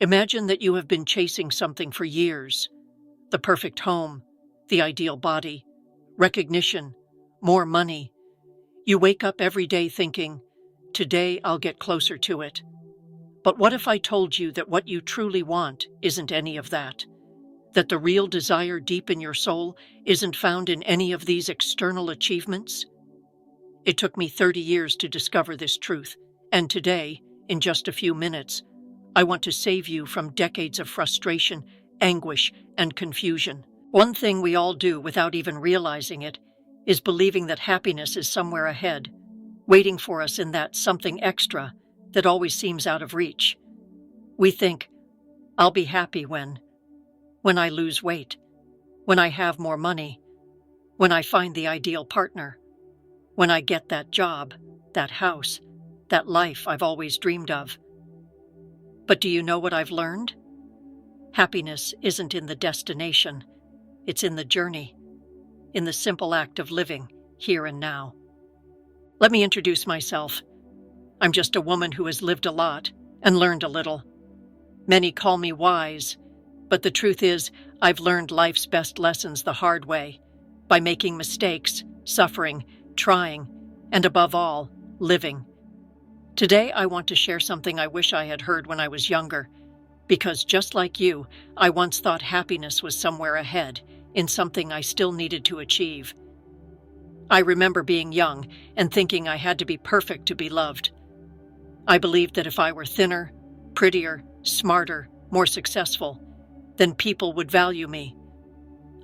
Imagine that you have been chasing something for years: the perfect home, the ideal body, recognition, more money. You wake up every day thinking, today I'll get closer to it. But what if I told you that what you truly want isn't any of that? That the real desire deep in your soul isn't found in any of these external achievements? It took me 30 years to discover this truth, and today, in just a few minutes, I want to save you from decades of frustration, anguish, and confusion. One thing we all do without even realizing it is believing that happiness is somewhere ahead, waiting for us in that something extra that always seems out of reach. We think, I'll be happy when I lose weight, when I have more money, when I find the ideal partner, when I get that job, that house, that life I've always dreamed of. But do you know what I've learned? Happiness isn't in the destination, it's in the journey, in the simple act of living here and now. Let me introduce myself. I'm just a woman who has lived a lot and learned a little. Many call me wise, but the truth is, I've learned life's best lessons the hard way, by making mistakes, suffering, trying, and above all, living. Today, I want to share something I wish I had heard when I was younger, because just like you, I once thought happiness was somewhere ahead, in something I still needed to achieve. I remember being young and thinking I had to be perfect to be loved. I believed that if I were thinner, prettier, smarter, more successful, then people would value me.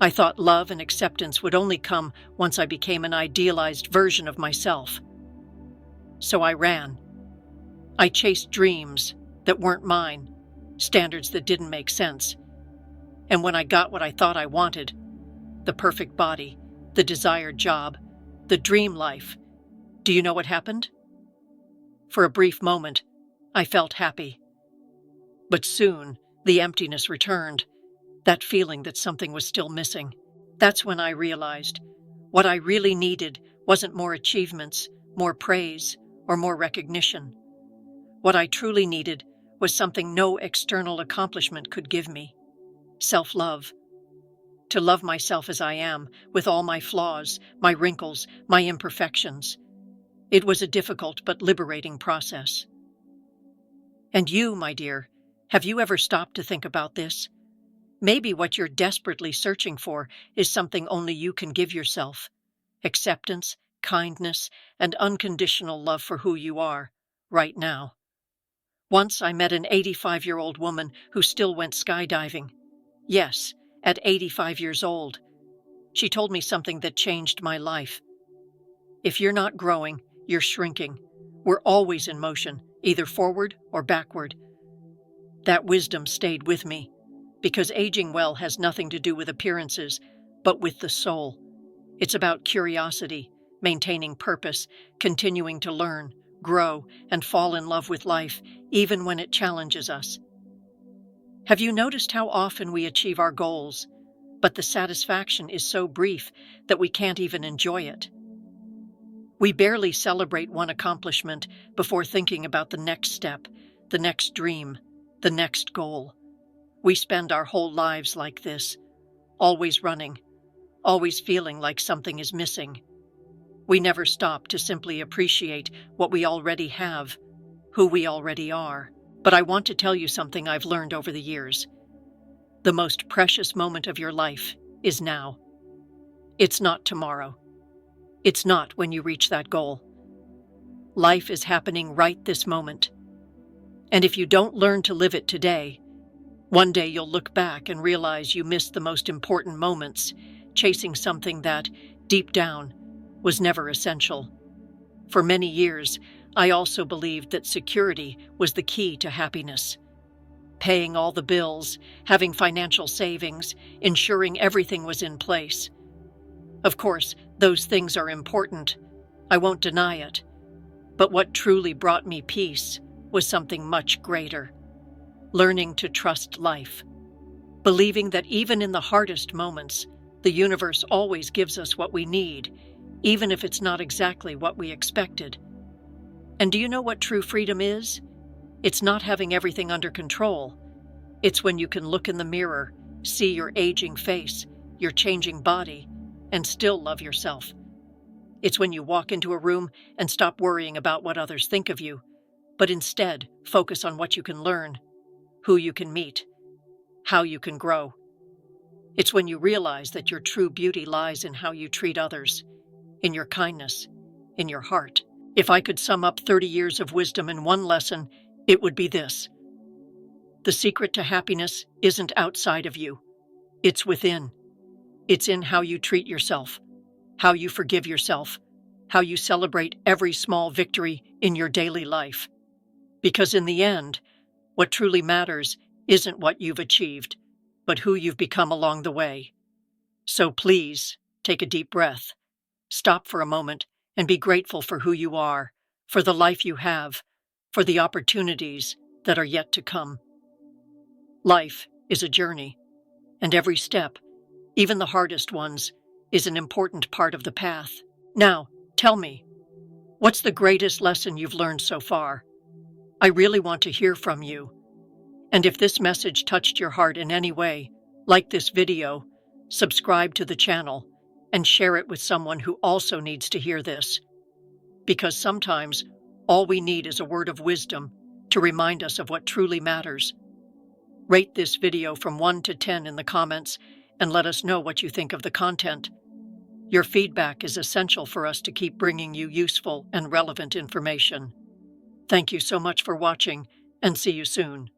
I thought love and acceptance would only come once I became an idealized version of myself. So I ran. I chased dreams that weren't mine, standards that didn't make sense. And when I got what I thought I wanted, the perfect body, the desired job, the dream life, do you know what happened? For a brief moment, I felt happy. But soon, the emptiness returned, that feeling that something was still missing. That's when I realized what I really needed wasn't more achievements, more praise, or more recognition. What I truly needed was something no external accomplishment could give me: self-love. To love myself as I am, with all my flaws, my wrinkles, my imperfections. It was a difficult but liberating process. And you, my dear, have you ever stopped to think about this? Maybe what you're desperately searching for is something only you can give yourself: acceptance, kindness, and unconditional love for who you are, right now. Once I met an 85-year-old woman who still went skydiving. Yes, at 85 years old. She told me something that changed my life. If you're not growing, you're shrinking. We're always in motion, either forward or backward. That wisdom stayed with me, because aging well has nothing to do with appearances, but with the soul. It's about curiosity, maintaining purpose, continuing to learn, grow, and fall in love with life, even when it challenges us. Have you noticed how often we achieve our goals, but the satisfaction is so brief that we can't even enjoy it? We barely celebrate one accomplishment before thinking about the next step, the next dream, the next goal. We spend our whole lives like this, always running, always feeling like something is missing. We never stop to simply appreciate what we already have, who we already are. But I want to tell you something I've learned over the years. The most precious moment of your life is now. It's not tomorrow. It's not when you reach that goal. Life is happening right this moment. And if you don't learn to live it today, one day you'll look back and realize you missed the most important moments, chasing something that, deep down, was never essential. For many years, I also believed that security was the key to happiness. Paying all the bills, having financial savings, ensuring everything was in place. Of course, those things are important. I won't deny it. But what truly brought me peace was something much greater. Learning to trust life. Believing that even in the hardest moments, the universe always gives us what we need, even if it's not exactly what we expected. And do you know what true freedom is? It's not having everything under control. It's when you can look in the mirror, see your aging face, your changing body, and still love yourself. It's when you walk into a room and stop worrying about what others think of you, but instead focus on what you can learn, who you can meet, how you can grow. It's when you realize that your true beauty lies in how you treat others, in your kindness, in your heart. If I could sum up 30 years of wisdom in one lesson, it would be this. The secret to happiness isn't outside of you. It's within. It's in how you treat yourself, how you forgive yourself, how you celebrate every small victory in your daily life. Because in the end, what truly matters isn't what you've achieved, but who you've become along the way. So please, take a deep breath. Stop for a moment and be grateful for who you are, for the life you have, for the opportunities that are yet to come. Life is a journey, and every step, even the hardest ones, is an important part of the path. Now, tell me, what's the greatest lesson you've learned so far? I really want to hear from you. And if this message touched your heart in any way, like this video, subscribe to the channel, and share it with someone who also needs to hear this. Because sometimes, all we need is a word of wisdom to remind us of what truly matters. Rate this video from 1 to 10 in the comments and let us know what you think of the content. Your feedback is essential for us to keep bringing you useful and relevant information. Thank you so much for watching, and see you soon.